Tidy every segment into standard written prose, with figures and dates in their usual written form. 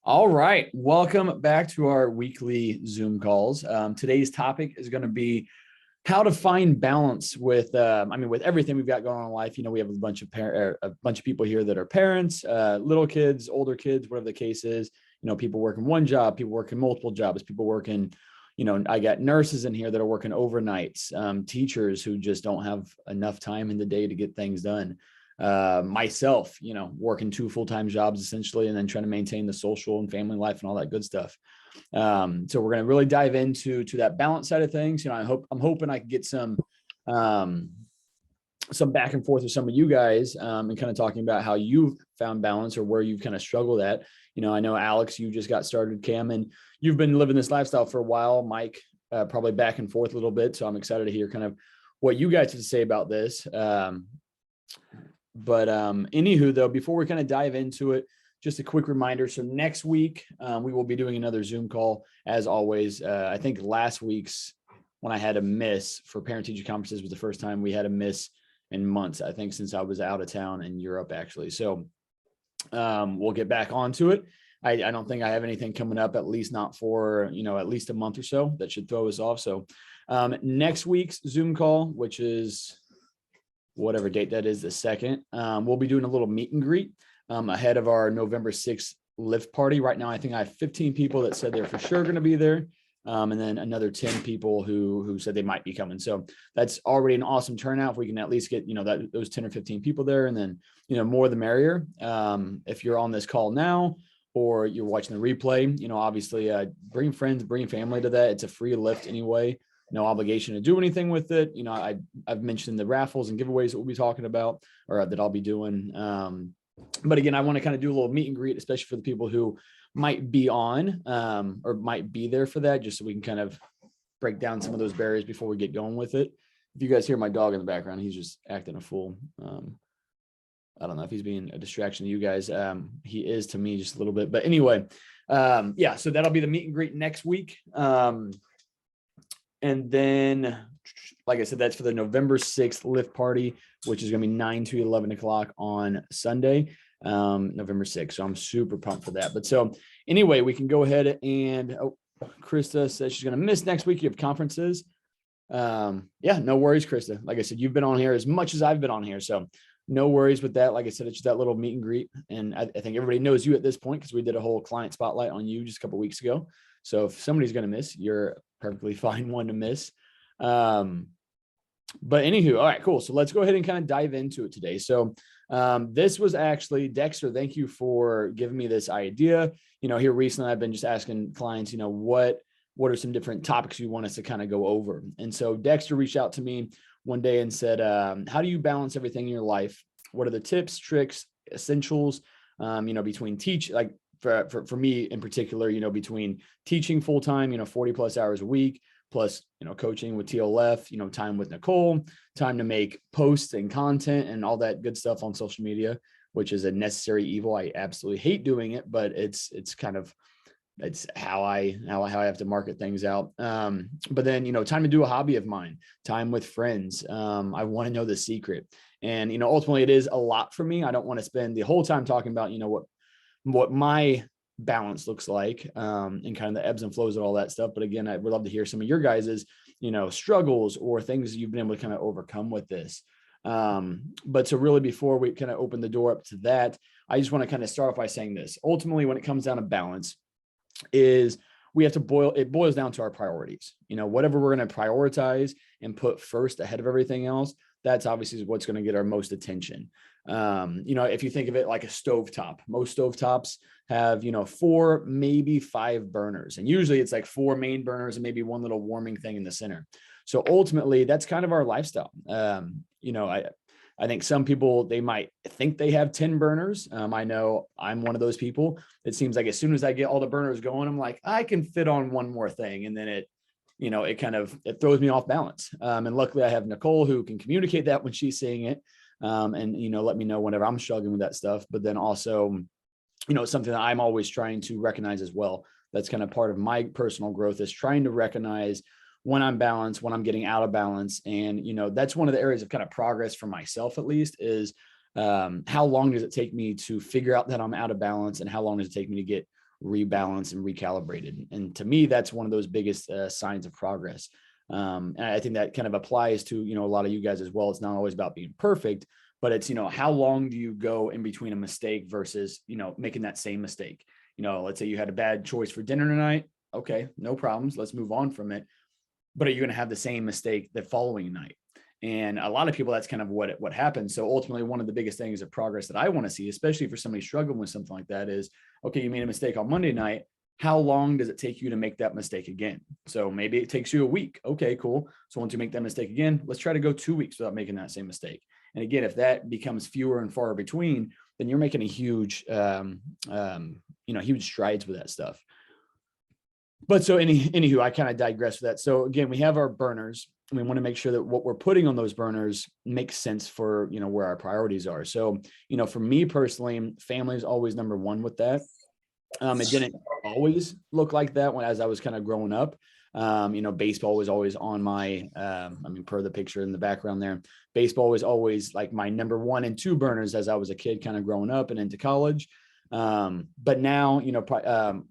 All right. Welcome back to our weekly Zoom calls. Today's topic is going to be how to find balance with, with everything we've got going on in life. We have a bunch of people here that are parents, little kids, older kids, whatever the case is. People working one job, people working multiple jobs, people working, I got nurses in here that are working overnights, teachers who just don't have enough time in the day to get things done. Myself, working two full-time jobs essentially, and then trying to maintain the social and family life and all that good stuff. So we're going to really dive into that balance side of things. I'm hoping I can get some back and forth with some of you guys, and kind of talking about how you've found balance or where you've kind of struggled at. I know Alex, you just got started, Cam, and you've been living this lifestyle for a while. Mike, probably back and forth a little bit. So I'm excited to hear kind of what you guys have to say about this. But anywho, though, before we kind of dive into it, just a quick reminder. So next week, we will be doing another Zoom call as always. I think last week's when I had a miss for parent teacher conferences was the first time we had a miss in months, I think, since I was out of town in Europe, actually. So we'll get back onto it. I don't think I have anything coming up, at least not for, at least a month or so, that should throw us off. So next week's Zoom call, which is whatever date that is, the 2nd, we'll be doing a little meet and greet ahead of our November 6th lift party. Right now, I think I have 15 people that said they're for sure going to be there. And then another 10 people who said they might be coming. So that's already an awesome turnout. If we can at least get, those 10 or 15 people there, and then, more the merrier. If you're on this call now, or you're watching the replay, obviously bring friends, bring family to that. It's a free lift anyway. No obligation to do anything with it. I've mentioned the raffles and giveaways that we'll be talking about, or that I'll be doing. But again, I want to kind of do a little meet and greet, especially for the people who might be on, or might be there for that, just so we can kind of break down some of those barriers before we get going with it. If you guys hear my dog in the background, he's just acting a fool. I don't know if he's being a distraction to you guys. He is to me just a little bit, but anyway, yeah, so that'll be the meet and greet next week. And then, like I said, that's for the November 6th lift party, which is going to be 9 to 11 o'clock on Sunday, November 6th. So I'm super pumped for that. But so anyway, we can go ahead and, Krista says she's going to miss next week. You have conferences. Yeah, no worries, Krista. Like I said, you've been on here as much as I've been on here. So no worries with that. Like I said, it's just that little meet and greet. And I think everybody knows you at this point, because we did a whole client spotlight on you just a couple of weeks ago. So if somebody's going to miss, you're perfectly fine one to miss. But anywho, all right, cool. So let's go ahead and kind of dive into it today. So this was actually Dexter. Thank you for giving me this idea. Here recently, I've been just asking clients, what are some different topics you want us to kind of go over? And so Dexter reached out to me one day and said, how do you balance everything in your life? What are the tips, tricks, essentials, between like for me in particular, between teaching full-time, 40 plus hours a week, plus, coaching with TLF, time with Nicole, time to make posts and content and all that good stuff on social media, which is a necessary evil. I absolutely hate doing it, but it's how I have to market things out. But then, time to do a hobby of mine, time with friends. I want to know the secret. And, ultimately it is a lot for me. I don't want to spend the whole time talking about, what my balance looks like, and kind of the ebbs and flows and all that stuff. But again, I would love to hear some of your guys's, struggles or things you've been able to kind of overcome with this. But so really, before we kind of open the door up to that, I just want to kind of start off by saying this. Ultimately, when it comes down to balance, is we have to boils down to our priorities. Whatever we're going to prioritize and put first ahead of everything else, that's obviously what's going to get our most attention. If you think of it like a stovetop, most stovetops have, 4, maybe 5 burners. And usually it's like 4 main burners and maybe one little warming thing in the center. So ultimately that's kind of our lifestyle. I think some people, they might think they have 10 burners. I know I'm one of those people. It seems like as soon as I get all the burners going, I'm like, I can fit on one more thing. And then it it throws me off balance. And luckily I have Nicole who can communicate that when she's seeing it. And, let me know whenever I'm struggling with that stuff. But then also, it's something that I'm always trying to recognize as well. That's kind of part of my personal growth, is trying to recognize when I'm balanced, when I'm getting out of balance. And, that's one of the areas of kind of progress for myself, at least, is how long does it take me to figure out that I'm out of balance, and how long does it take me to get rebalanced and recalibrated. And to me, that's one of those biggest signs of progress. And I think that kind of applies to, a lot of you guys as well. It's not always about being perfect, but it's, how long do you go in between a mistake versus, making that same mistake? Let's say you had a bad choice for dinner tonight. Okay, no problems. Let's move on from it. But are you going to have the same mistake the following night? And a lot of people, that's kind of what happens. So ultimately, one of the biggest things of progress that I want to see, especially for somebody struggling with something like that, is, okay, you made a mistake on Monday night. How long does it take you to make that mistake again? So maybe it takes you a week. Okay, cool. So once you make that mistake again, let's try to go 2 weeks without making that same mistake. And again, if that becomes fewer and far between, then you're making a huge, huge strides with that stuff. But so anywho, I kind of digress with that. So again, we have our burners, and we want to make sure that what we're putting on those burners makes sense for, where our priorities are. So, for me personally, family is always number one with that. It didn't always look like that as I was kind of growing up. Baseball was always on my, per the picture in the background there, baseball was always like my number 1 and 2 burners as I was a kid, kind of growing up and into college. But now,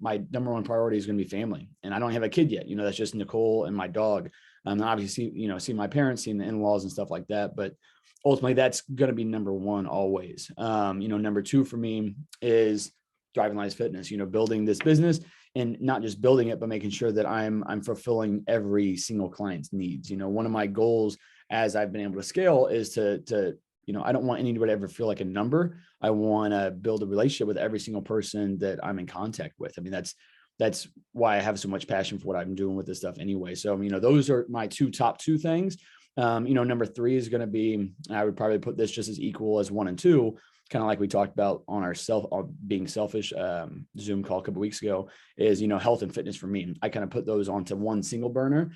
my number 1 priority is going to be family, and I don't have a kid yet. That's just Nicole and my dog. Obviously, see my parents, seeing the in-laws and stuff like that. But ultimately, that's going to be number 1 always. Number 2 for me is Driving Lives Fitness. Building this business, and not just building it, but making sure that I'm fulfilling every single client's needs. One of my goals as I've been able to scale is to I don't want anybody to ever feel like a number. I want to build a relationship with every single person that I'm in contact with. I mean, that's why I have so much passion for what I'm doing with this stuff anyway. So, those are my top two things. Number 3 is going to be, I would probably put this just as equal as 1 and 2, kind of like we talked about on our being selfish Zoom call a couple of weeks ago, is, health and fitness for me. I kind of put those onto one single burner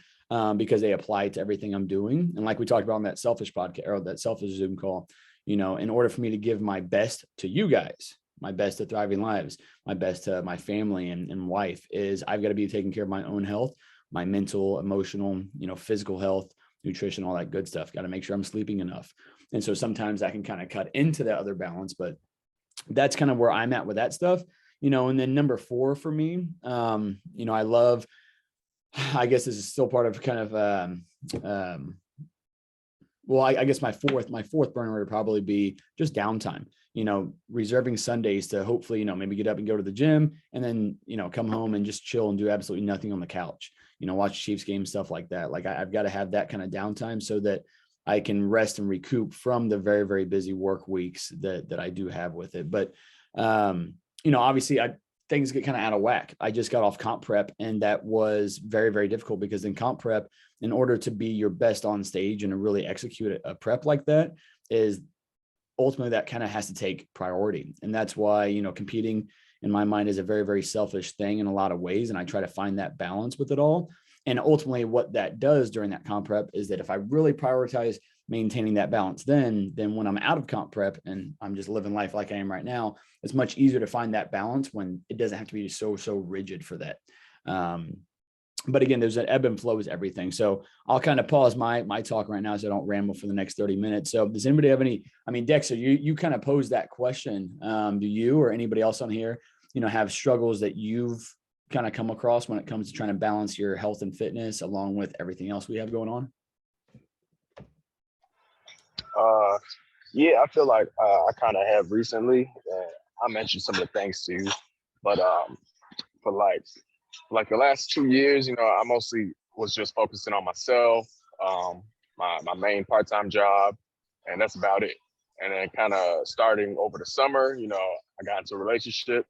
because they apply to everything I'm doing. And like we talked about on that selfish podcast or that selfish Zoom call, in order for me to give my best to you guys, my best to Thriving Lives, my best to my family and wife, is I've got to be taking care of my own health, my mental, emotional, physical health, nutrition, all that good stuff. Got to make sure I'm sleeping enough. And so sometimes I can kind of cut into that other balance, but that's kind of where I'm at with that stuff, and then number 4 for me, I love, I guess this is still part of kind of, I guess my fourth burner would probably be just downtime, reserving Sundays to hopefully, maybe get up and go to the gym, and then, come home and just chill and do absolutely nothing on the couch, watch Chiefs games, stuff like that. Like I've got to have that kind of downtime so that I can rest and recoup from the very, very busy work weeks that I do have with it. But, obviously things get kind of out of whack. I just got off comp prep, and that was very, very difficult because in comp prep, in order to be your best on stage and to really execute a prep like that, is ultimately that kind of has to take priority. And that's why, competing in my mind is a very, very selfish thing in a lot of ways. And I try to find that balance with it all. And ultimately what that does during that comp prep is that if I really prioritize maintaining that balance, then when I'm out of comp prep and I'm just living life like I am right now, it's much easier to find that balance when it doesn't have to be so rigid for that. But again, there's an ebb and flow is everything. So I'll kind of pause my talk right now so I don't ramble for the next 30 minutes. So does anybody have any, Dexter, you kind of posed that question. Do you or anybody else on here, have struggles that you've kind of come across when it comes to trying to balance your health and fitness along with everything else we have going on? Yeah, I feel like I kind of have recently. I mentioned some of the things to you, but for like the last 2 years, I mostly was just focusing on myself, my main part-time job, and that's about it. And then kind of starting over the summer, I got into a relationship,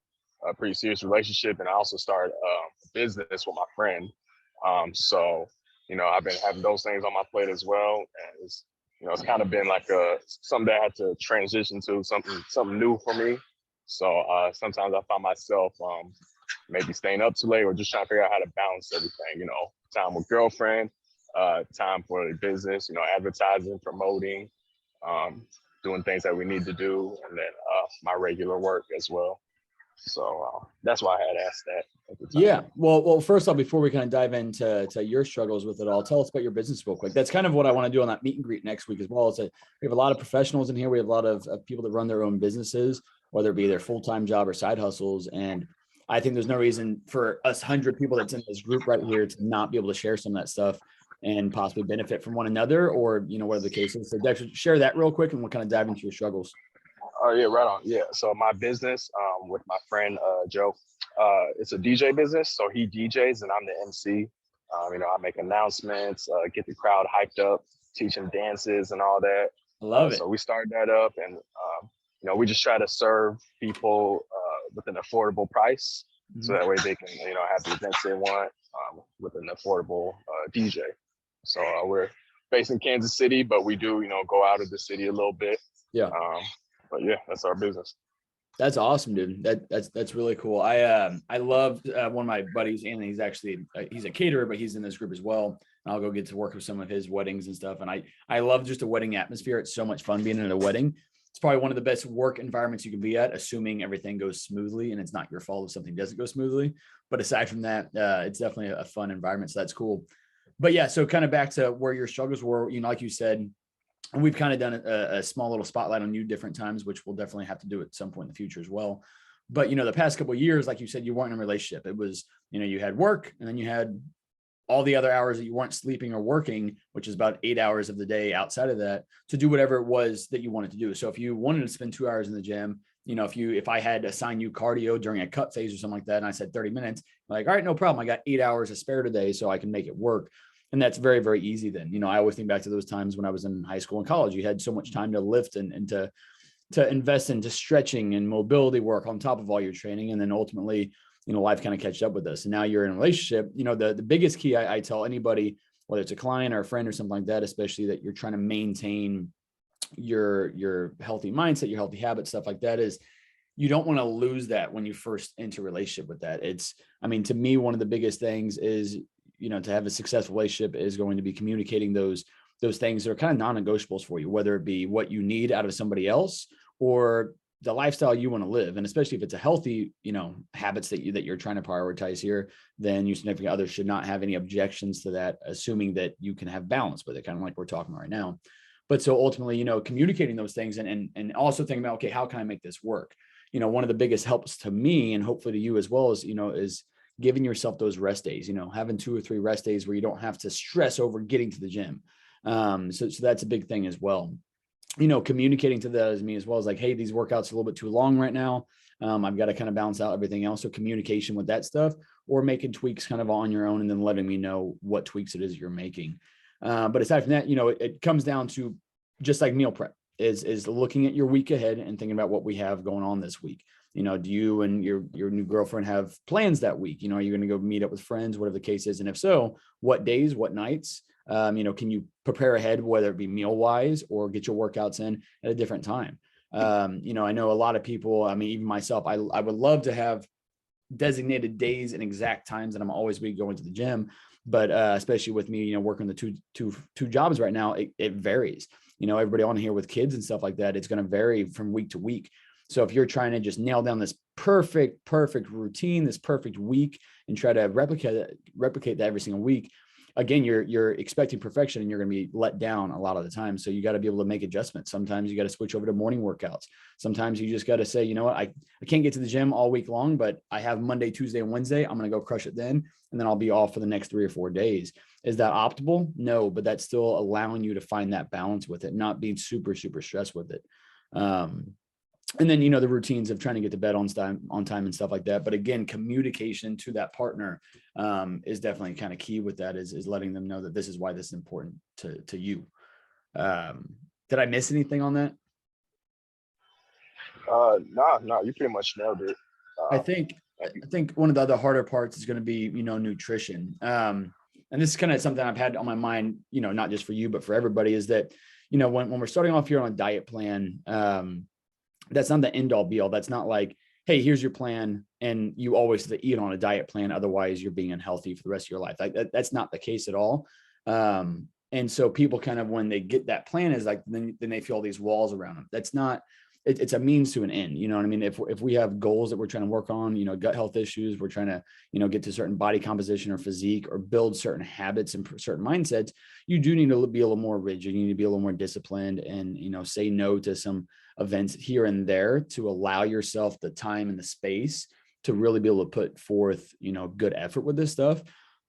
a pretty serious relationship, and I also started a business with my friend. So, I've been having those things on my plate as well. And it's kind of been like something that I had to transition to, something new for me. So sometimes I find myself maybe staying up too late or just trying to figure out how to balance everything, time with girlfriend, time for the business, advertising, promoting, doing things that we need to do, and then my regular work as well. So that's why I had asked that at the time. Yeah. Well, first off, before we kind of dive into your struggles with it all, tell us about your business real quick. That's kind of what I want to do on that meet and greet next week as well. We have a lot of professionals in here. We have a lot of people that run their own businesses, whether it be their full-time job or side hustles. And I think there's no reason for us 100 people that's in this group right here to not be able to share some of that stuff and possibly benefit from one another, or, you know, whatever the case is. So Dexter, share that real quick and we'll kind of dive into your struggles. Oh yeah, right on. Yeah. So my business, with my friend Joe, it's a DJ business. So he DJs and I'm the MC. You know, I make announcements, get the crowd hyped up, teach them dances and all that. I love it. So we started that up, and you know, we just try to serve people with an affordable price, so Mhm. that way they can, you know, have the events they want with an affordable DJ. So we're based in Kansas City, but we do, you know, go out of the city a little bit. Yeah. Um, but yeah, that's our business. That's awesome, dude. That's really cool. I love one of my buddies, and he's actually he's a caterer, but he's in this group as well. And I'll go get to work with some of his weddings and stuff. And I love just a wedding atmosphere. It's so much fun being at a wedding. It's probably one of the best work environments you can be at, assuming everything goes smoothly and it's not your fault if something doesn't go smoothly. But aside from that, it's definitely a fun environment. So that's cool. But yeah, so kind of back to where your struggles were, you know, like you said, and we've kind of done a small little spotlight on you different times, which we'll definitely have to do at some point in the future as well. But, you know, the past couple of years, like you said, you weren't in a relationship. It was, you know, you had work and then you had all the other hours that you weren't sleeping or working, which is about 8 hours of the day outside of that, to do whatever it was that you wanted to do. So if you wanted to spend 2 hours in the gym, you know, if I had assigned you cardio during a cut phase or something like that, and I said 30 minutes, like, all right, no problem. I got 8 hours to spare today, so I can make it work. And that's very, very easy then. You know, I always think back to those times when I was in high school and college. You had so much time to lift and to invest into stretching and mobility work on top of all your training. And then ultimately, you know, life kind of catches up with us. And now you're in a relationship. You know, the biggest key I tell anybody, whether it's a client or a friend or something like that, especially that you're trying to maintain your healthy mindset, your healthy habits, stuff like that, is you don't want to lose that when you first enter a relationship with that. It's, I mean, to me, one of the biggest things is, you know, to have a successful relationship is going to be communicating those things that are kind of non-negotiables for you, whether it be what you need out of somebody else or the lifestyle you want to live. And especially if it's a healthy, you know, habits that you're trying to prioritize here, then your significant other should not have any objections to that, assuming that you can have balance with it, kind of like we're talking right now. But so ultimately, you know, communicating those things and also thinking about, okay, how can I make this work? You know, one of the biggest helps to me and hopefully to you as well is, you know, is giving yourself those rest days, you know, having 2 or 3 rest days where you don't have to stress over getting to the gym. So that's a big thing as well. You know, communicating to that as me as well as like, hey, these workouts are a little bit too long right now. I've got to kind of balance out everything else. So communication with that stuff, or making tweaks kind of on your own and then letting me know what tweaks it is you're making. But aside from that, you know, it comes down to just like meal prep is looking at your week ahead and thinking about what we have going on this week. You know, do you and your new girlfriend have plans that week? You know, are you going to go meet up with friends, whatever the case is? And if so, what days, what nights? You know, can you prepare ahead, whether it be meal wise or get your workouts in at a different time? You know, I know a lot of people, I mean, even myself, I would love to have designated days and exact times that I'm always be going to the gym. But especially with me, you know, working the two jobs right now, it varies. You know, everybody on here with kids and stuff like that, it's going to vary from week to week. So if you're trying to just nail down this perfect routine, this perfect week, and try to replicate that every single week, again, you're expecting perfection and you're going to be let down a lot of the time. So you got to be able to make adjustments. Sometimes you got to switch over to morning workouts. Sometimes you just got to say, you know what, I can't get to the gym all week long, but I have Monday, Tuesday, and Wednesday. I'm going to go crush it then. And then I'll be off for the next 3 or 4 days. Is that optimal? No, but that's still allowing you to find that balance with it, not being super stressed with it. And then, you know, the routines of trying to get to bed on time and stuff like that. But again, communication to that partner is definitely kind of key with that, is letting them know that this is why this is important to you. Did I miss anything on that? No, you pretty much nailed it. I Um, think one of the other harder parts is going to be, you know, nutrition. And this is kind of something I've had on my mind, you know, not just for you, but for everybody, is that, you know, when we're starting off here on a diet plan, that's not the end all be all. That's not like, hey, here's your plan and you always have to eat on a diet plan. Otherwise you're being unhealthy for the rest of your life. Like that's not the case at all. And so people kind of, when they get that plan, is like, then they feel all these walls around them. That's not, it's a means to an end. You know what I mean? If we have goals that we're trying to work on, you know, gut health issues, we're trying to, you know, get to certain body composition or physique or build certain habits and certain mindsets, you do need to be a little more rigid. You need to be a little more disciplined and, you know, say no to some events here and there to allow yourself the time and the space to really be able to put forth, good effort with this stuff.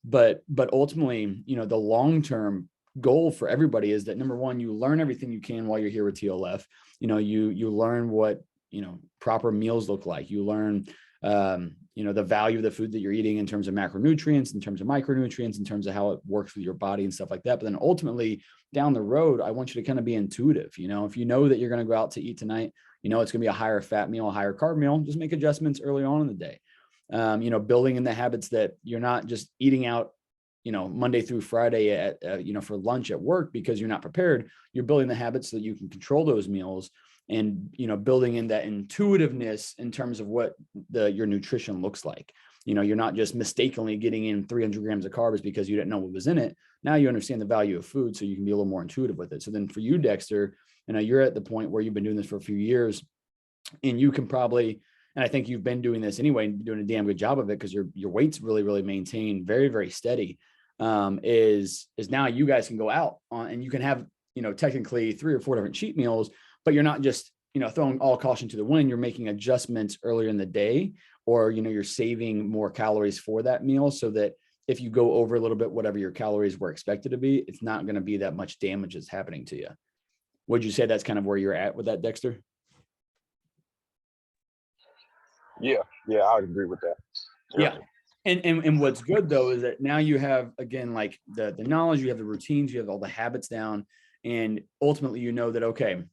But ultimately, the long-term goal for everybody is that, number one, you learn everything you can while you're here with TLF. You learn what, proper meals look like. You learn, the value of the food that you're eating in terms of macronutrients, in terms of micronutrients, in terms of how it works with your body and stuff like that. But then ultimately down the road, I want you to kind of be intuitive. If you know that you're going to go out to eat tonight, it's going to be a higher fat meal, a higher carb meal, just make adjustments early on in the day. Building in the habits that you're not just eating out, Monday through Friday at, for lunch at work because you're not prepared. You're building the habits so that you can control those meals, and, building in that intuitiveness in terms of what your nutrition looks like. You're not just mistakenly getting in 300 grams of carbs because you didn't know what was in it. Now you understand the value of food, so you can be a little more intuitive with it. So then for you, Dexter, you're at the point where you've been doing this for a few years, and you can probably, and I think you've been doing this anyway, doing a damn good job of it because your weight's really, really maintained very, very steady. Is now you guys can go out on, and you can have, technically 3 or 4 different cheat meals, but you're not just, throwing all caution to the wind. You're making adjustments earlier in the day, or, you're saving more calories for that meal, so that if you go over a little bit, whatever your calories were expected to be, it's not going to be that much damage that's happening to you. Would you say that's kind of where you're at with that, Dexter? Yeah, I would agree with that. Yeah. And what's good though is that now you have, again, like the knowledge, you have the routines, you have all the habits down, and ultimately that, okay,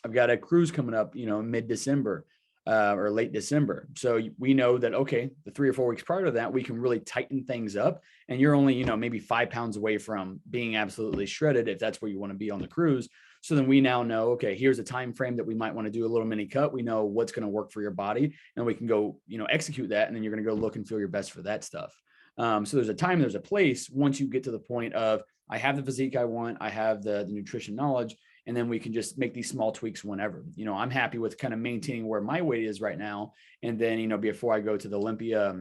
I've got a cruise coming up, mid-December or late December. So we know that, okay, the 3 or 4 weeks prior to that, we can really tighten things up, and you're only, maybe 5 pounds away from being absolutely shredded if that's where you want to be on the cruise. So then we now know, okay, here's a time frame that we might want to do a little mini cut. We know what's going to work for your body, and we can go, execute that. And then you're going to go look and feel your best for that stuff. So there's a time, there's a place once you get to the point of, I have the physique I want, I have the nutrition knowledge, and then we can just make these small tweaks whenever. I'm happy with kind of maintaining where my weight is right now. And then, before I go to the Olympia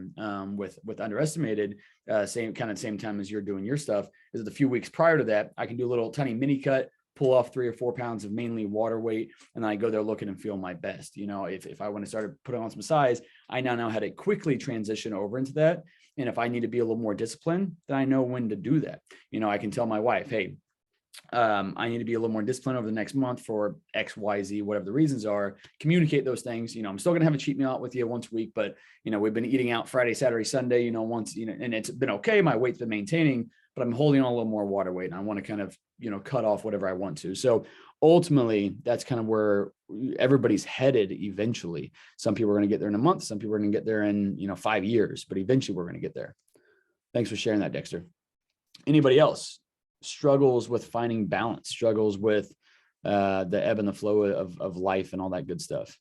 with underestimated, same time as you're doing your stuff, is the few weeks prior to that, I can do a little tiny mini cut, pull off 3 or 4 pounds of mainly water weight, and then I go there looking and feel my best. If I want to start putting on some size, I now know how to quickly transition over into that. And if I need to be a little more disciplined, then I know when to do that. I can tell my wife, hey, I need to be a little more disciplined over the next month for X, Y, Z, whatever the reasons are. Communicate those things. I'm still going to have a cheat meal out with you once a week, but, we've been eating out Friday, Saturday, Sunday, once, and it's been okay. My weight's been maintaining, but I'm holding on a little more water weight, and I want to kind of, cut off whatever I want to. So ultimately, that's kind of where everybody's headed eventually. Some people are going to get there in a month. Some people are going to get there in, 5 years, but eventually we're going to get there. Thanks for sharing that, Dexter. Anybody else struggles with finding balance, struggles with the ebb and the flow of life and all that good stuff?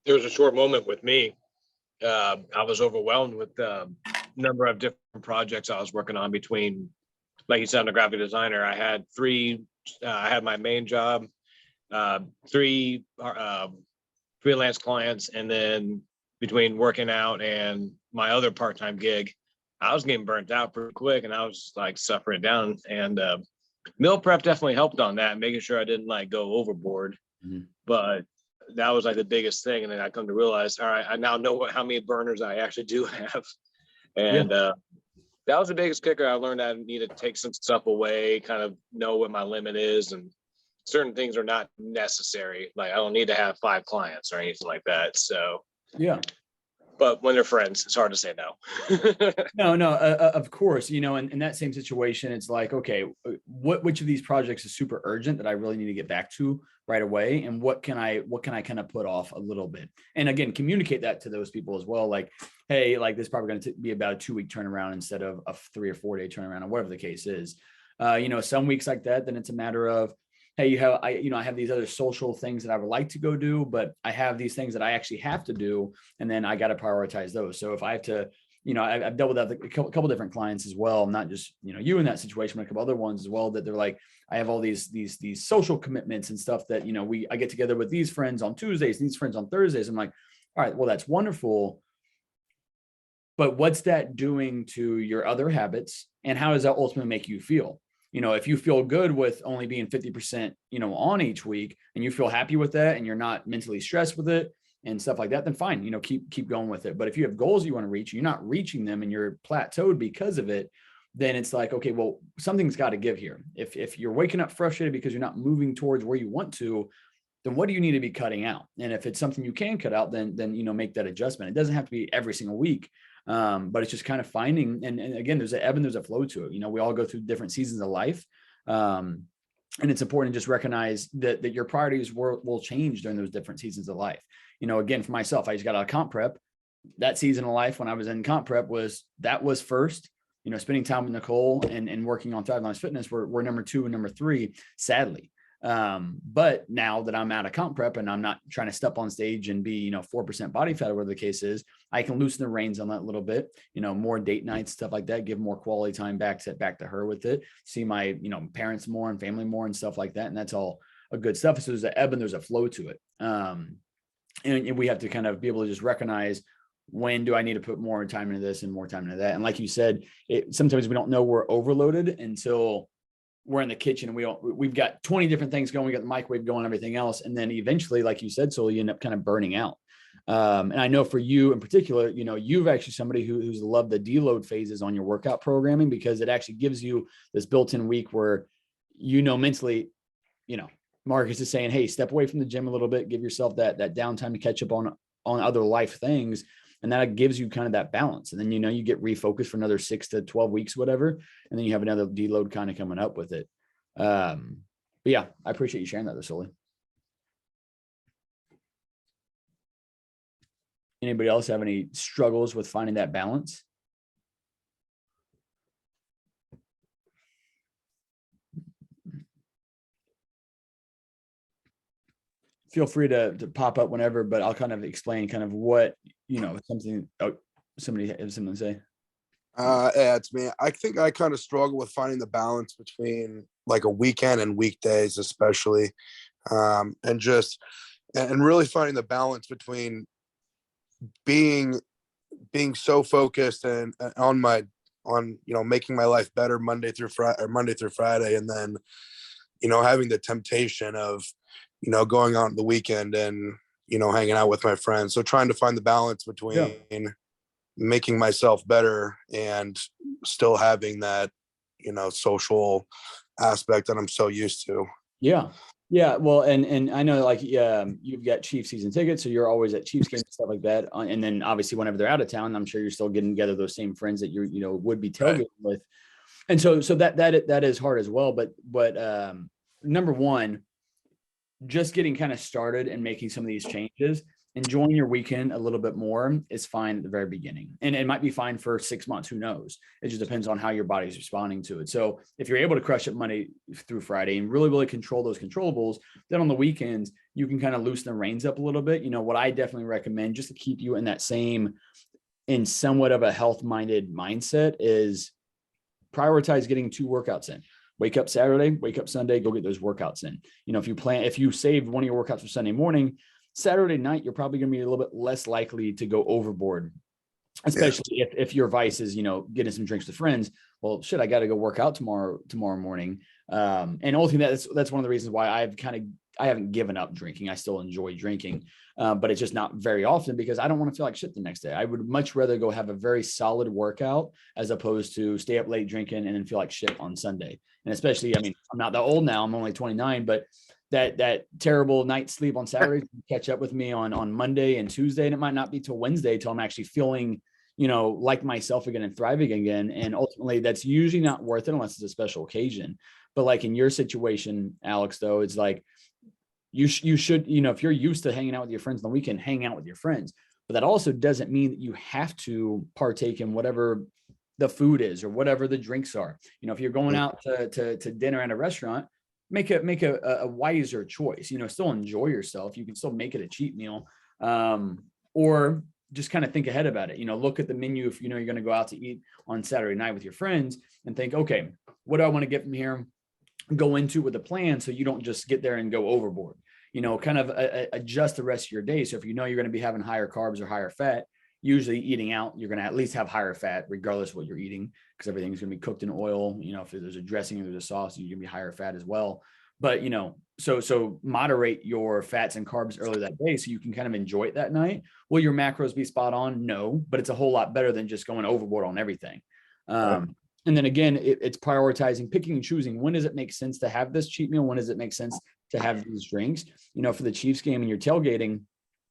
There was a short moment with me. I was overwhelmed with the number of different projects I was working on between, like you said, I'm a graphic designer. I had 3, I had my main job, 3 freelance clients, and then between working out and my other part-time gig, I was getting burnt out pretty quick, and I was like suffering down. And meal prep definitely helped on that, making sure I didn't like go overboard. Mm-hmm. But that was like the biggest thing. And then I come to realize, all right, I now know how many burners I actually do have. And that was the biggest kicker. I learned that I need to take some stuff away, kind of know what my limit is, and certain things are not necessary. Like I don't need to have 5 clients or anything like that. So yeah. But when they're friends, it's hard to say no. No, of course, in that same situation, it's like, okay, which of these projects is super urgent that I really need to get back to right away? And what can I kind of put off a little bit? And again, communicate that to those people as well. Like, hey, like this is probably going to be about a 2-week turnaround instead of a 3 or 4 day turnaround, or whatever the case is. Some weeks like that, then it's a matter of, hey, I have these other social things that I would like to go do, but I have these things that I actually have to do, and then I got to prioritize those. So if I have to, I've dealt with that a couple different clients as well, not just you in that situation, but a couple other ones as well, that they're like, I have all these social commitments and stuff that I get together with these friends on Tuesdays, these friends on Thursdays. I'm like, all right, well, that's wonderful, but what's that doing to your other habits, and how does that ultimately make you feel? if you feel good with only being 50%, on each week, and you feel happy with that and you're not mentally stressed with it and stuff like that, then fine, keep going with it. But if you have goals you want to reach, you're not reaching them and you're plateaued because of it, then it's like, okay, well, something's got to give here. If you're waking up frustrated because you're not moving towards where you want to, then what do you need to be cutting out? And if it's something you can cut out, then make that adjustment. It doesn't have to be every single week. But it's just kind of finding, and again, there's an ebb and there's a flow to it. We all go through different seasons of life. And it's important to just recognize that your priorities will change during those different seasons of life. Again, for myself, I just got out of comp prep. That season of life when I was in comp prep was first. Spending time with Nicole and working on Thrive Lines Fitness were number 2 and number 3, sadly. But now that I'm out of comp prep and I'm not trying to step on stage and be, 4% body fat or whatever the case is, I can loosen the reins on that a little bit, more date nights, stuff like that, give more quality time back to her with it, see my, parents more and family more and stuff like that. And that's all a good stuff. So there's an ebb and there's a flow to it. And we have to kind of be able to just recognize, when do I need to put more time into this and more time into that? And like you said, sometimes we don't know we're overloaded until we're in the kitchen and we've got 20 different things going. We got the microwave going, everything else. And then eventually, like you said, so you end up kind of burning out. And I know for you in particular, you've actually somebody who's loved the deload phases on your workout programming, because it actually gives you this built-in week where, mentally, Marcus is saying, hey, step away from the gym a little bit, give yourself that downtime to catch up on other life things. And that gives you kind of that balance. And then, you get refocused for another 6 to 12 weeks, whatever. And then you have another deload kind of coming up with it. But yeah, I appreciate you sharing that, Sully. Anybody else have any struggles with finding that balance? Feel free to pop up whenever, but I'll kind of explain kind of what, something. Oh, somebody has something to say. Yeah, it's me. I think I kind of struggle with finding the balance between like a weekend and weekdays, especially, and really finding the balance between being so focused and on making my life better Monday through Friday, and then having the temptation of going out on the weekend and hanging out with my friends. So trying to find the balance between making myself better and still having that social aspect that I'm so used to. Yeah. Well, and I know you've got Chiefs season tickets, so you're always at Chiefs games and stuff like that. And then obviously whenever they're out of town, I'm sure you're still getting together those same friends that you would be tailgating with. And so that is hard as well. But number one, just getting kind of started and making some of these changes, enjoying your weekend a little bit more is fine at the very beginning. And it might be fine for 6 months. Who knows? It just depends on how your body's responding to it. So if you're able to crush it Monday through Friday and really, really control those controllables, then on the weekends, you can kind of loosen the reins up a little bit. What I definitely recommend, just to keep you in that same, in somewhat of a health-minded mindset, is prioritize getting 2 workouts in. Wake up Saturday, wake up Sunday, go get those workouts in. If you saved one of your workouts for Sunday morning, Saturday night, you're probably going to be a little bit less likely to go overboard, especially if your vice is, getting some drinks with friends. Well, shit, I got to go work out tomorrow morning. And ultimately that's one of the reasons why I haven't given up drinking. I still enjoy drinking, but it's just not very often because I don't want to feel like shit the next day. I would much rather go have a very solid workout as opposed to stay up late drinking and then feel like shit on Sunday. And especially, I'm not that old now, I'm only 29, but that terrible night's sleep on Saturday catch up with me on Monday and Tuesday. And it might not be till Wednesday till I'm actually feeling, like myself again and thriving again. And ultimately that's usually not worth it unless it's a special occasion. But like in your situation, Alex, though, it's like, you should, if you're used to hanging out with your friends on the weekend, hang out with your friends. But that also doesn't mean that you have to partake in whatever the food is or whatever the drinks are. If you're going out to dinner at a restaurant, make a wiser choice. Still enjoy yourself. You can still make it a cheat meal, or just kind of think ahead about it. Look at the menu if you're going to go out to eat on Saturday night with your friends and think, okay, what do I want to get from here? Go into it with a plan so you don't just get there and go overboard. Kind of adjust the rest of your day. So if you're going to be having higher carbs or higher fat, usually eating out, you're going to at least have higher fat regardless of what you're eating, because everything's going to be cooked in oil. You know, if there's a dressing or there's a sauce, you're going to be higher fat as well. But, you know, so moderate your fats and carbs earlier that day so you can kind of enjoy it that night. Will your macros be spot on? No, but it's a whole lot better than just going overboard on everything. And then again, it's prioritizing, picking and choosing. When does it make sense to have this cheat meal? When does it make sense to have these drinks? You know, for the Chiefs game and you're tailgating,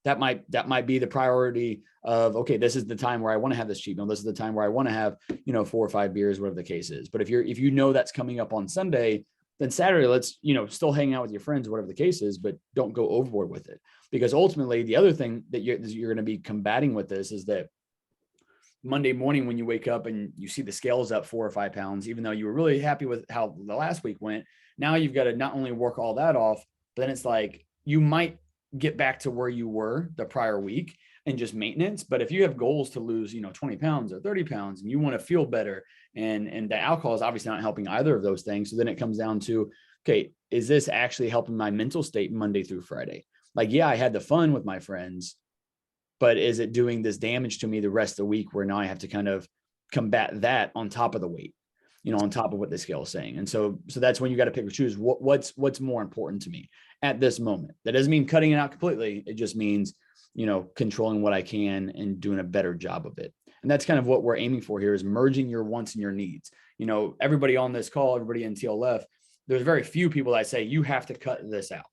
that might be the priority of, okay, this is the time where I want to have this cheat meal. This is the time where I want to have, you know, 4 or 5 beers, whatever the case is. But if you know that's coming up on Sunday, then Saturday, let's, you know, still hang out with your friends, whatever the case is, but don't go overboard with it. Because ultimately the other thing that you're going to be combating with this is that Monday morning, when you wake up and you see the scales up 4 or 5 pounds, even though you were really happy with how the last week went, now you've got to not only work all that off, but then it's like, you might get back to where you were the prior week and just maintenance. But if you have goals to lose, you know, 20 pounds or 30 pounds and you want to feel better, and the alcohol is obviously not helping either of those things. So then it comes down to, okay, is this actually helping my mental state Monday through Friday? Like, yeah, I had the fun with my friends, but is it doing this damage to me the rest of the week where now I have to kind of combat that on top of the weight, you know, on top of what the scale is saying? And so that's when you got to pick or choose what's more important to me at this moment. That doesn't mean cutting it out completely. It just means, you know, controlling what I can and doing a better job of it. And that's kind of what we're aiming for here, is merging your wants and your needs. You know, everybody on this call, everybody in TLF, there's very few people that say you have to cut this out.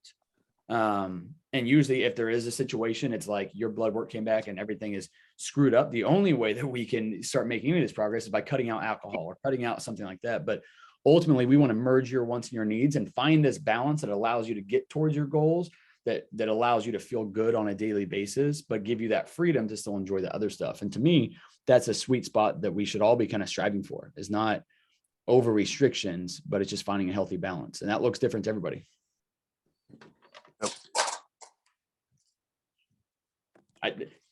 And usually if there is a situation, it's like your blood work came back and everything is screwed up. The only way that we can start making any of this progress is by cutting out alcohol or cutting out something like that. But ultimately we want to merge your wants and your needs and find this balance that allows you to get towards your goals, that allows you to feel good on a daily basis, but give you that freedom to still enjoy the other stuff. And to me, that's a sweet spot that we should all be kind of striving for. Is not over restrictions, but it's just finding a healthy balance. And that looks different to everybody.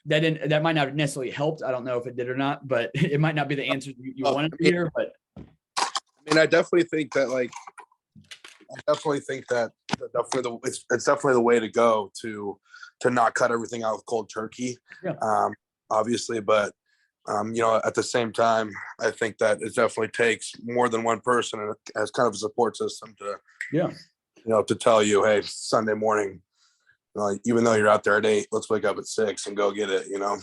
That might not necessarily helped. I don't know if it did or not, but it might not be the answer you wanted to hear. But I mean, I definitely think that it's definitely the way to go to not cut everything out with cold turkey. Yeah. Obviously, but you know, at the same time, I think that it definitely takes more than one person as kind of a support system to, yeah, you know, to tell you, hey, Sunday morning, even though you're out there at 8, let's wake up at 6 and go get it, you know?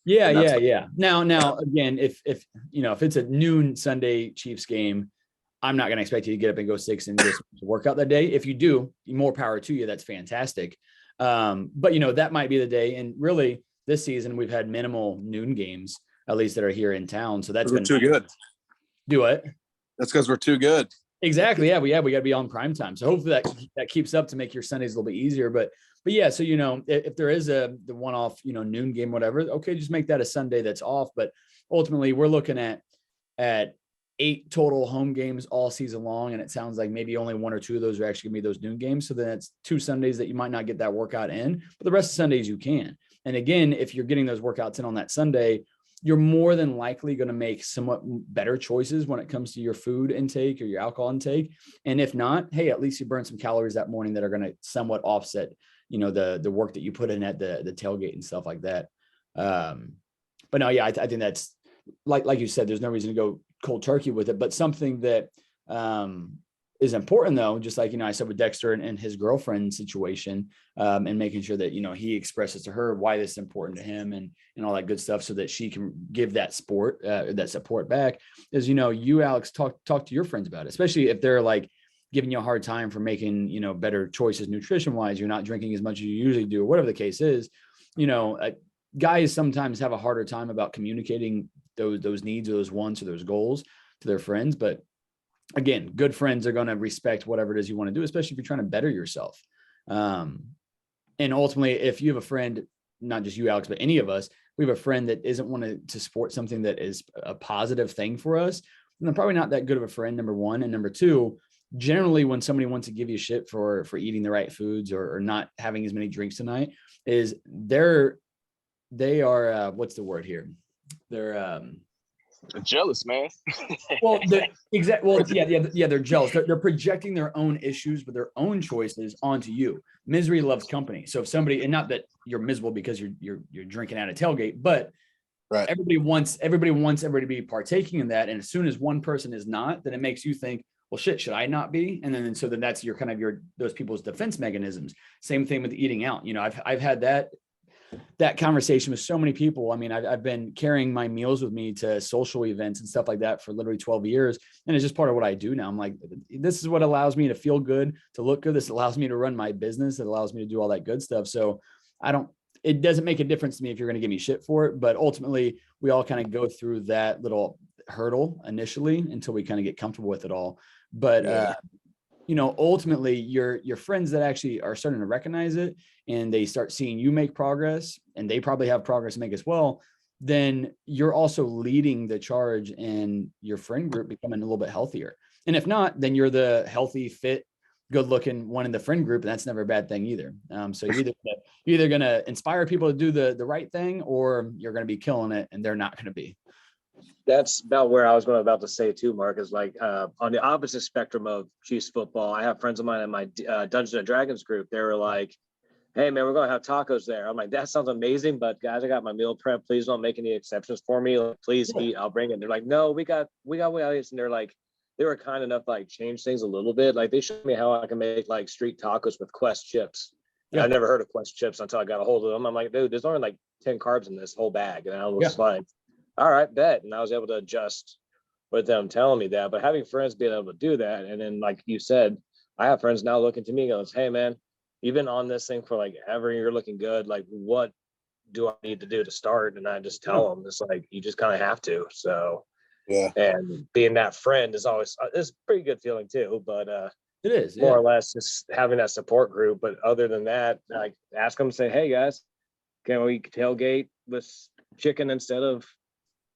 Yeah. Now again, if you know, if it's a noon Sunday Chiefs game, I'm not going to expect you to get up and go 6 and just work out that day. If you do, more power to you. That's fantastic. But you know, that might be the day. And really this season, we've had minimal noon games, at least that are here in town. So that's been too good. Do it. That's because we're too good. Exactly. Yeah. We got to be on prime time. So hopefully that keeps up to make your Sundays a little bit easier. But yeah, so, you know, if there is the one-off, you know, noon game, whatever, okay, just make that a Sunday that's off. But ultimately we're looking at 8 total home games all season long. And it sounds like maybe only 1 or 2 of those are actually gonna be those noon games. So then it's 2 Sundays that you might not get that workout in, but the rest of Sundays you can. And again, if you're getting those workouts in on that Sunday, you're more than likely going to make somewhat better choices when it comes to your food intake or your alcohol intake. And if not, hey, at least you burn some calories that morning that are going to somewhat offset, you know, the work that you put in at the tailgate and stuff like that. But no, yeah, I think that's like you said, there's no reason to go cold turkey with it, but something that is important though, just like, you know, I said with Dexter and his girlfriend situation, and making sure that, you know, he expresses to her why this is important to him and all that good stuff so that she can give that support back, is, you know, you, Alex, talk to your friends about it, especially if they're like giving you a hard time for making, you know, better choices nutrition wise, you're not drinking as much as you usually do, or whatever the case is. You know, guys sometimes have a harder time about communicating those needs or those wants or those goals to their friends, but again, good friends are going to respect whatever it is you want to do, especially if you're trying to better yourself. And ultimately, if you have a friend, not just you, Alex, but any of us, we have a friend that isn't wanting to support something that is a positive thing for us, then they're probably not that good of a friend, number one. And number two, generally when somebody wants to give you shit for eating the right foods or not having as many drinks tonight, is they are what's the word here? They're jealous, man. Well, yeah, they're jealous. They're projecting their own issues with their own choices onto you. Misery loves company. So if somebody, and not that you're miserable because you're drinking at a tailgate, but Right. everybody wants everybody to be partaking in that. And as soon as one person is not, then it makes you think, well, shit, should I not be? And then so then that's your kind of those people's defense mechanisms. Same thing with eating out. You know, I've had that conversation with so many people. I mean, I've been carrying my meals with me to social events and stuff like that for literally 12 years. And it's just part of what I do now. I'm like, this is what allows me to feel good, to look good. This allows me to run my business. It allows me to do all that good stuff. So it doesn't make a difference to me if you're going to give me shit for it, but ultimately we all kind of go through that little hurdle initially until we kind of get comfortable with it all. But, you know, ultimately your friends that actually are starting to recognize it and they start seeing you make progress, and they probably have progress to make as well, then you're also leading the charge in your friend group becoming a little bit healthier. And if not, then you're the healthy, fit, good looking one in the friend group. And that's never a bad thing either. So you're either going to inspire people to do the right thing, or you're going to be killing it and they're not going to be. That's about where I was about to say too, Mark, is like on the opposite spectrum of Chiefs football. I have friends of mine in my Dungeons and Dragons group. They were like, hey man, we're going to have tacos there. I'm like, that sounds amazing, but guys, I got my meal prep. Please don't make any exceptions for me. Like, please eat. I'll bring it. They're like, no, we got ways. And they're like, they were kind enough to like change things a little bit. Like they showed me how I can make like street tacos with Quest chips. Yeah. I never heard of Quest chips until I got a hold of them. I'm like, dude, there's only like 10 carbs in this whole bag. And I was like, all right, bet. And I was able to adjust with them telling me that. But having friends being able to do that. And then like you said, I have friends now looking to me and goes, hey man, you've been on this thing for like ever, you're looking good. Like, what do I need to do to start? And I just tell them, it's like, you just kind of have to. So, and being that friend is always, it's a pretty good feeling too, but it is more or less just having that support group. But other than that, like ask them, say, hey guys, can we tailgate with chicken instead of,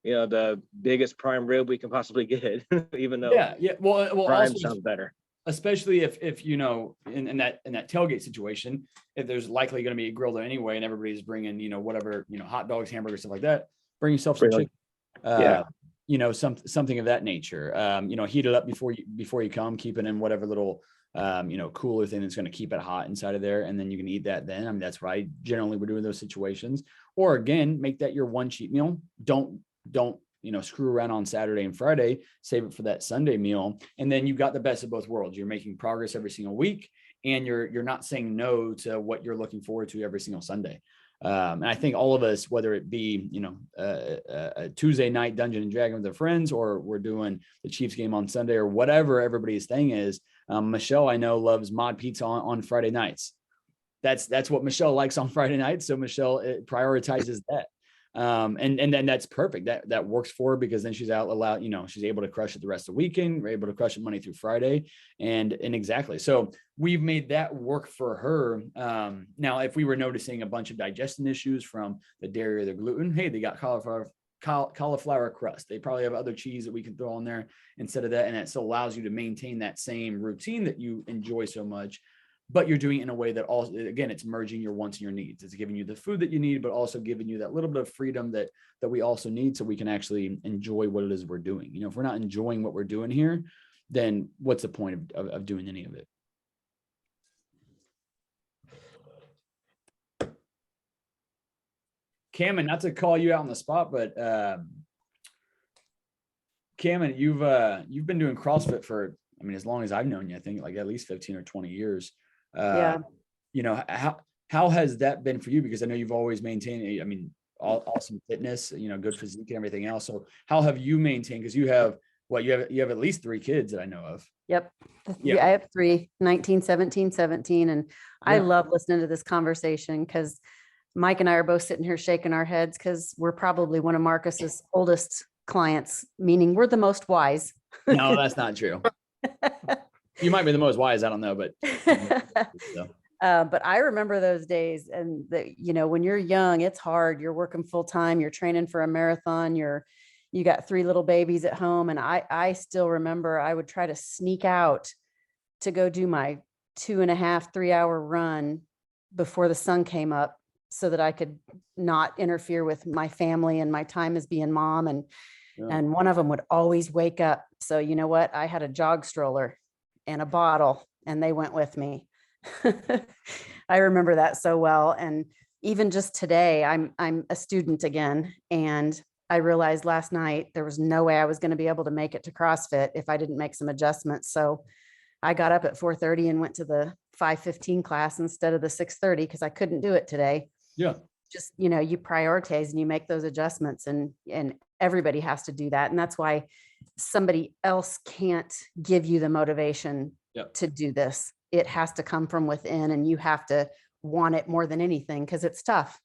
you know, the biggest prime rib we can possibly get, even though well prime also, sounds better. Especially if you know, in that tailgate situation, if there's likely going to be a grill there anyway, and everybody's bringing, you know, whatever, you know, hot dogs, hamburgers, stuff like that, bring yourself some chicken, you know, something of that nature. You know, heat it up before you come, keep it in whatever little, you know, cooler thing that's going to keep it hot inside of there, and then you can eat that then. I mean, that's what I generally would do in those situations. Or again, make that your one cheat meal. Don't you know, screw around on Saturday and Friday, save it for that Sunday meal. And then you've got the best of both worlds. You're making progress every single week, and you're not saying no to what you're looking forward to every single Sunday. And I think all of us, whether it be, you know, a Tuesday night Dungeon and Dragon with their friends, or we're doing the Chiefs game on Sunday, or whatever everybody's thing is, Michelle, I know, loves mod pizza on Friday nights. That's what Michelle likes on Friday nights. So Michelle prioritizes that. And then that's perfect. That works for her, because then she's you know, she's able to crush it the rest of the weekend. We're able to crush it Monday through Friday. And exactly. So we've made that work for her. Now, if we were noticing a bunch of digestion issues from the dairy or the gluten, hey, they got cauliflower crust. They probably have other cheese that we can throw on there instead of that. And it still allows you to maintain that same routine that you enjoy so much. But you're doing it in a way that also, again, it's merging your wants and your needs. It's giving you the food that you need, but also giving you that little bit of freedom that we also need, so we can actually enjoy what it is we're doing. You know, if we're not enjoying what we're doing here, then what's the point of doing any of it? Cameron, not to call you out on the spot, but Cameron, you've been doing CrossFit for, I mean, as long as I've known you, I think like at least 15 or 20 years. You know, how has that been for you? Because I know you've always maintained, I mean, awesome fitness, you know, good physique and everything else. So how have you maintained? Because you have at least 3 kids that I know of. Yep. Yeah, I have 3, 19, 17, 17. And I love listening to this conversation, because Mike and I are both sitting here shaking our heads, because we're probably one of Marcus's oldest clients, meaning we're the most wise. No, that's not true. You might be the most wise. I don't know, but. But I remember those days, and you know, when you're young, it's hard. You're working full time. You're training for a marathon. You got 3 little babies at home. And I still remember I would try to sneak out to go do my 2.5, 3-hour run before the sun came up, so that I could not interfere with my family and my time as being mom. And one of them would always wake up. So you know what? I had a jog stroller and a bottle, and they went with me. I remember that so well. And even just today, I'm a student again, and I realized last night there was no way I was going to be able to make it to CrossFit if I didn't make some adjustments. So I got up at 4:30 and went to the 5:15 class instead of the 6:30 because I couldn't do it today. Yeah. Just, you know, you prioritize and you make those adjustments, and everybody has to do that. And that's why somebody else can't give you the motivation Yep. to do this. It has to come from within, and you have to want it more than anything because it's tough.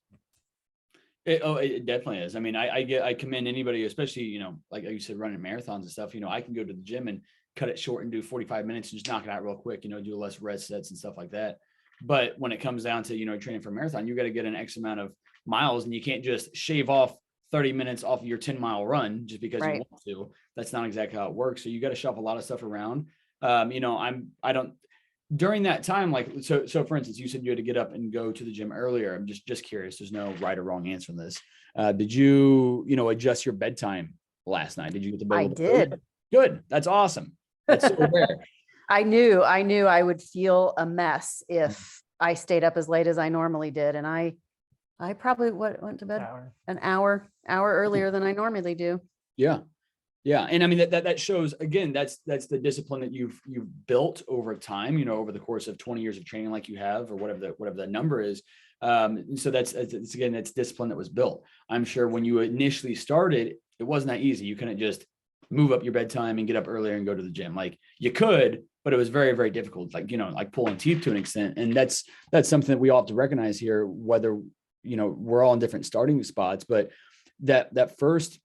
It definitely is. I mean, I commend anybody, especially, you know, like you said, running marathons and stuff. You know, I can go to the gym and cut it short and do 45 minutes and just knock it out real quick, you know, do less rest sets and stuff like that. But when it comes down to, you know, training for a marathon, you got to get an X amount of miles, and you can't just shave off 30 minutes off of your 10-mile run just because you want to. That's not exactly how it works. So you got to shuffle a lot of stuff around. You know, I don't, during that time, like, so for instance, you said you had to get up and go to the gym earlier. I'm just curious. There's no right or wrong answer on this. Did you adjust your bedtime last night? Did you get to bed? I did. Good. That's awesome. That's so rare. I knew I would feel a mess if I stayed up as late as I normally did. And I probably went to bed an hour earlier than I normally do. Yeah. Yeah. And I mean, that shows, again, that's the discipline that you've built over time, you know, over the course of 20 years of training, like you have, or whatever that number is. And so that's discipline that was built. I'm sure when you initially started, it wasn't that easy. You couldn't just move up your bedtime and get up earlier and go to the gym. Like you could, but it was very, very difficult, like, you know, like pulling teeth to an extent. And that's something that we all have to recognize here, whether, you know, we're all in different starting spots, but that first,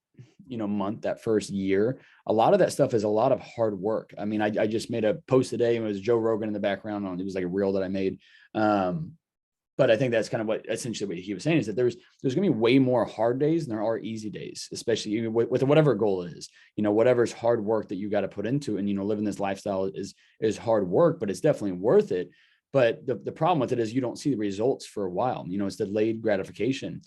you know, month, that first year, a lot of that stuff is a lot of hard work. I mean, I just made a post today, and it was Joe Rogan in the background on, it was like a reel that I made. But I think that's kind of essentially what he was saying, is that there's going to be way more hard days than there are easy days, especially with whatever goal it is, you know, whatever's hard work that you got to put into. And, you know, living this lifestyle is hard work, but it's definitely worth it. But the problem with it is you don't see the results for a while. You know, it's delayed gratification.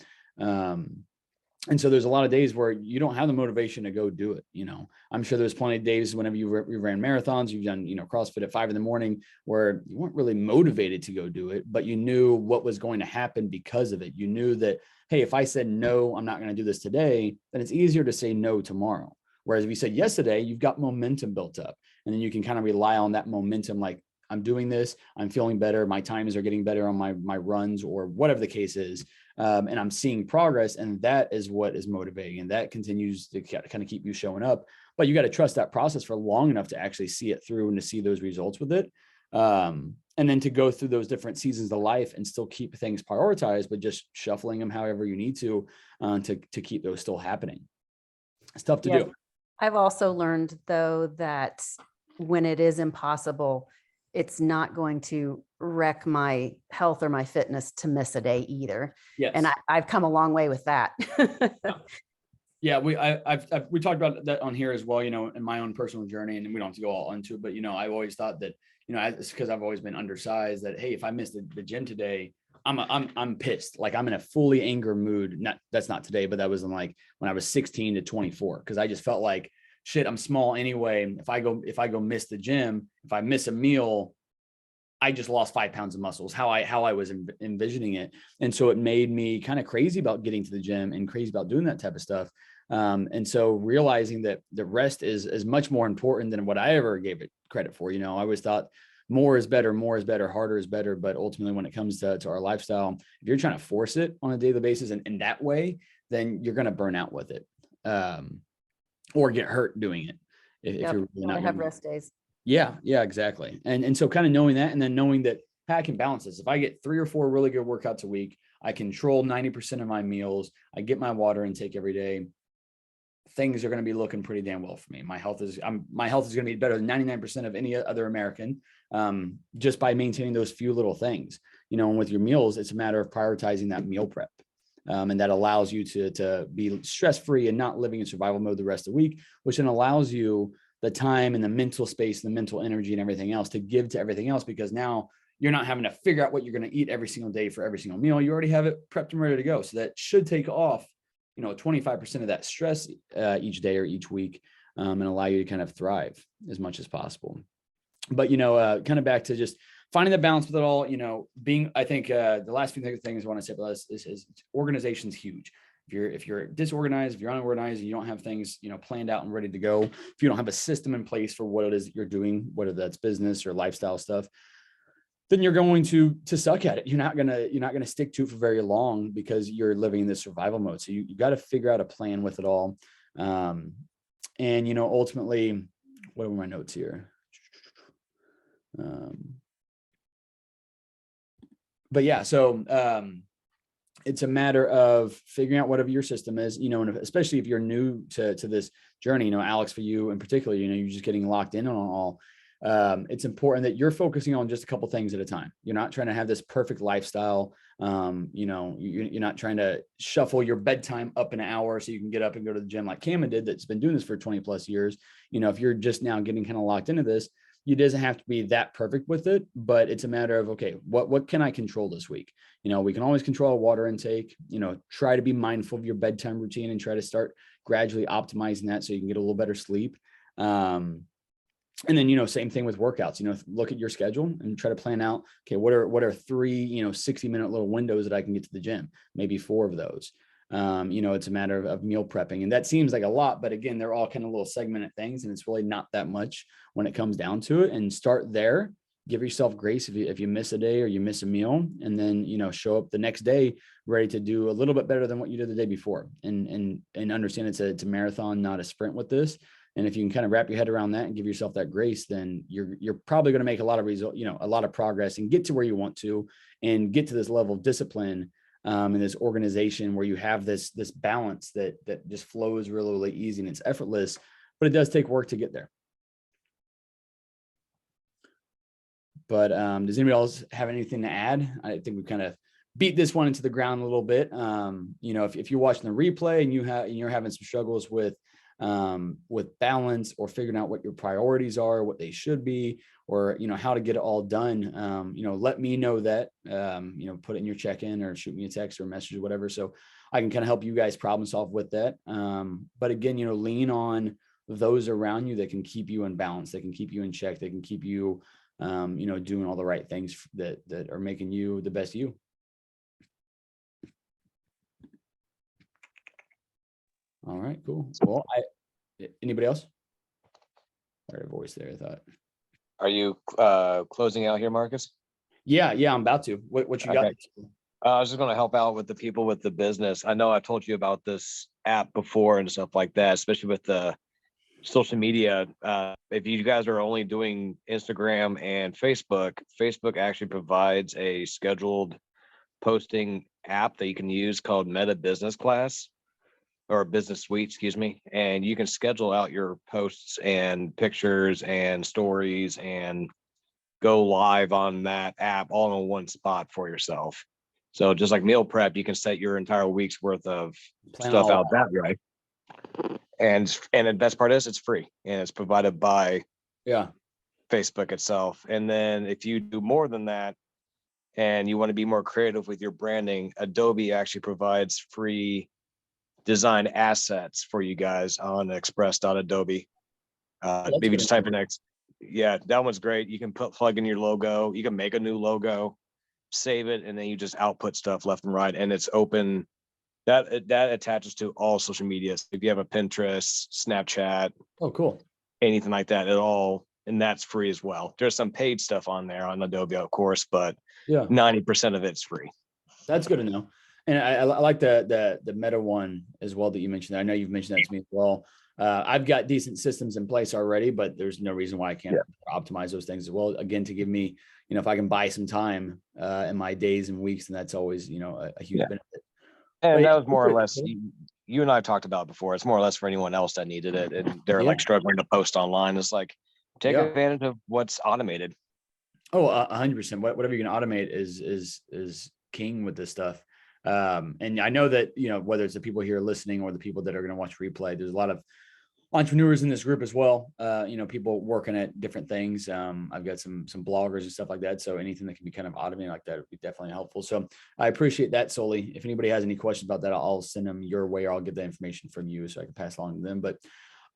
And so there's a lot of days where you don't have the motivation to go do it. You know, I'm sure there's plenty of days whenever you ran marathons, you've done, you know, CrossFit at 5 a.m, where you weren't really motivated to go do it, but you knew what was going to happen because of it. You knew that, hey, if I said, no, I'm not going to do this today, then it's easier to say no tomorrow. Whereas if you said yes today, you've got momentum built up, and then you can kind of rely on that momentum. Like, I'm doing this, I'm feeling better, my times are getting better on my runs, or whatever the case is. And I'm seeing progress, and that is what is motivating, and that continues to kind of keep you showing up. But you got to trust that process for long enough to actually see it through and to see those results with it. And then to go through those different seasons of life and still keep things prioritized, but just shuffling them however you need to keep those still happening. It's tough to do. I've also learned, though, that when it is impossible, it's not going to wreck my health or my fitness to miss a day either. Yes. And I've come a long way with that. Yeah, we talked about that on here as well, you know, in my own personal journey, and we don't have to go all into it, but, you know, I've always thought that, you know, it's because I've always been undersized, that, hey, if I miss the gym today, I'm pissed. Like, I'm in a fully anger mood. That's not today, but that was in, like, when I was 16 to 24, because I just felt like, shit, I'm small anyway. If I go miss the gym, if I miss a meal, I just lost 5 pounds of muscles, how I was envisioning it. And so it made me kind of crazy about getting to the gym and crazy about doing that type of stuff. And so realizing that the rest is much more important than what I ever gave it credit for. You know, I always thought more is better, harder is better. But ultimately, when it comes to our lifestyle, if you're trying to force it on a daily basis and in that way, then you're going to burn out with it. Or get hurt doing it if you're really not have rest days. Yeah, exactly. And so kind of knowing that, and then knowing that, hey, I can balance this. If I get 3 or 4 really good workouts a week, I control 90% of my meals, I get my water intake every day, things are going to be looking pretty damn well for me. My health is going to be better than 99% of any other American, just by maintaining those few little things. You know, and with your meals, it's a matter of prioritizing that meal prep. And that allows you to be stress-free and not living in survival mode the rest of the week, which then allows you the time and the mental space and the mental energy and everything else to give to everything else, because now you're not having to figure out what you're going to eat every single day for every single meal. You already have it prepped and ready to go. So that should take off, you know, 25% of that stress each day or each week, and allow you to kind of thrive as much as possible. But, you know, kind of back to just finding the balance with it all, being, I think the last few things I want to say about this is organization's huge. If you're disorganized, if you're unorganized, you don't have things, planned out and ready to go, if you don't have a system in place for what it is that you're doing, whether that's business or lifestyle stuff, then you're going to suck at it. You're not gonna stick to it for very long because you're living in this survival mode. So you got to figure out a plan with it all. And ultimately, what are my notes here? But yeah, so it's a matter of figuring out whatever your system is, and especially if you're new to this journey, Alex, for you in particular, you're just getting locked in on all. It's important that you're focusing on just a couple things at a time. You're not trying to have this perfect lifestyle. You're not trying to shuffle your bedtime up an hour so you can get up and go to the gym like Cameron did, that's been doing this for 20 plus years. If you're just now getting kind of locked into this, it doesn't have to be that perfect with it, but it's a matter of, okay, what can I control this week? We can always control water intake, try to be mindful of your bedtime routine and try to start gradually optimizing that so you can get a little better sleep. And then, same thing with workouts, look at your schedule and try to plan out, okay, what are 3, 60-minute little windows that I can get to the gym, maybe 4 of those. It's a matter of meal prepping, and that seems like a lot, but again, they're all kind of little segmented things, and it's really not that much when it comes down to it. And start there, give yourself grace if you miss a day or you miss a meal, and then, show up the next day ready to do a little bit better than what you did the day before, and understand it's a marathon, not a sprint with this. And if you can kind of wrap your head around that and give yourself that grace, then you're probably going to make a lot of a lot of progress and get to where you want to, and get to this level of discipline and this organization where you have this balance that just flows really, really easy and it's effortless, but it does take work to get there. But does anybody else have anything to add? I think we kind of beat this one into the ground a little bit. If you're watching the replay and you're having some struggles with balance or figuring out what your priorities are, what they should be, or, how to get it all done, let me know that, put it in your check-in or shoot me a text or a message or whatever, so I can kind of help you guys problem solve with that. But again, lean on those around you that can keep you in balance, that can keep you in check, that can keep you, doing all the right things that are making you the best you. All right, cool. Well, anybody else? I heard a voice there, I thought. Are you closing out here, Marcus? Yeah, I'm about to. What you got? Okay. I was just going to help out with the people with the business. I know I told you about this app before and stuff like that, especially with the social media. If you guys are only doing Instagram and Facebook actually provides a scheduled posting app that you can use called Meta Business Class. Or Business Suite, excuse me, and you can schedule out your posts and pictures and stories and go live on that app all in one spot for yourself. So just like meal prep, you can set your entire week's worth of stuff out that way. And the best part is it's free and it's provided by Facebook itself. And then if you do more than that and you want to be more creative with your branding, Adobe actually provides free design assets for you guys on express.adobe. Maybe just type in X. Yeah, that one's great. You can plug in your logo. You can make a new logo, save it, and then you just output stuff left and right. And it's open. That attaches to all social media. So if you have a Pinterest, Snapchat, cool, anything like that at all, and that's free as well. There's some paid stuff on there on Adobe, of course, but 90% of it's free. That's good to know. And I like the Meta one as well that you mentioned. I know you've mentioned that to me as well. I've got decent systems in place already, but there's no reason why I can't optimize those things as well. Again, to give me, if I can buy some time in my days and weeks, and that's always, a huge benefit. And that was more or less, you and I talked about before. It's more or less for anyone else that needed it. And they're like struggling to post online. It's like, take advantage of what's automated. Oh, 100%. Whatever you can automate is king with this stuff. And I know that, whether it's the people here listening or the people that are going to watch replay, there's a lot of entrepreneurs in this group as well. People working at different things. I've got some bloggers and stuff like that. So anything that can be kind of automated like that would be definitely helpful. So I appreciate that, Soli. If anybody has any questions about that, I'll send them your way, or I'll get the information from you so I can pass along to them. But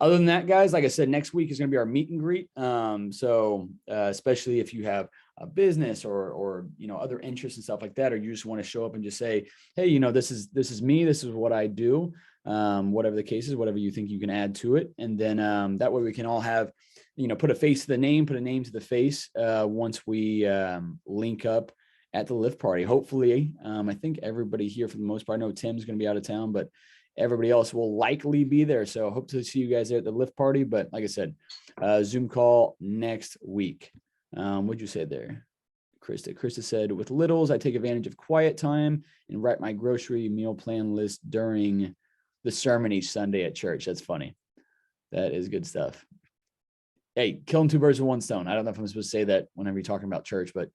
Other than that, guys, like I said, next week is going to be our meet and greet. So especially if you have a business or other interests and stuff like that, or you just want to show up and just say, hey, this is me, this is what I do, whatever the case is, whatever you think you can add to it, and then that way we can all have, put a face to the name, put a name to the face once we link up at the lift party. Hopefully, I think everybody here for the most part. I know Tim's going to be out of town, but everybody else will likely be there. So hope to see you guys there at the lift party. But like I said, Zoom call next week. What'd you say there, Krista? Krista said, with littles, I take advantage of quiet time and write my grocery meal plan list during the sermon each Sunday at church. That's funny. That is good stuff. Hey, killing two birds with one stone. I don't know if I'm supposed to say that whenever you're talking about church, but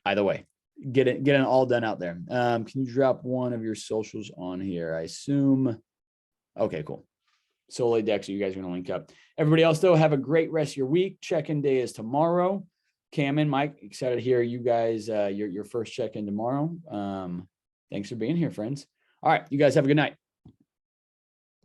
either way, get it all done out there. Can you drop one of your socials on here? I assume. Okay, cool. Soleil Dexter, you guys are going to link up. Everybody else, though, have a great rest of your week. Check-in day is tomorrow. Cam and Mike, excited to hear you guys, your first check-in tomorrow. Thanks for being here, friends. All right, you guys have a good night.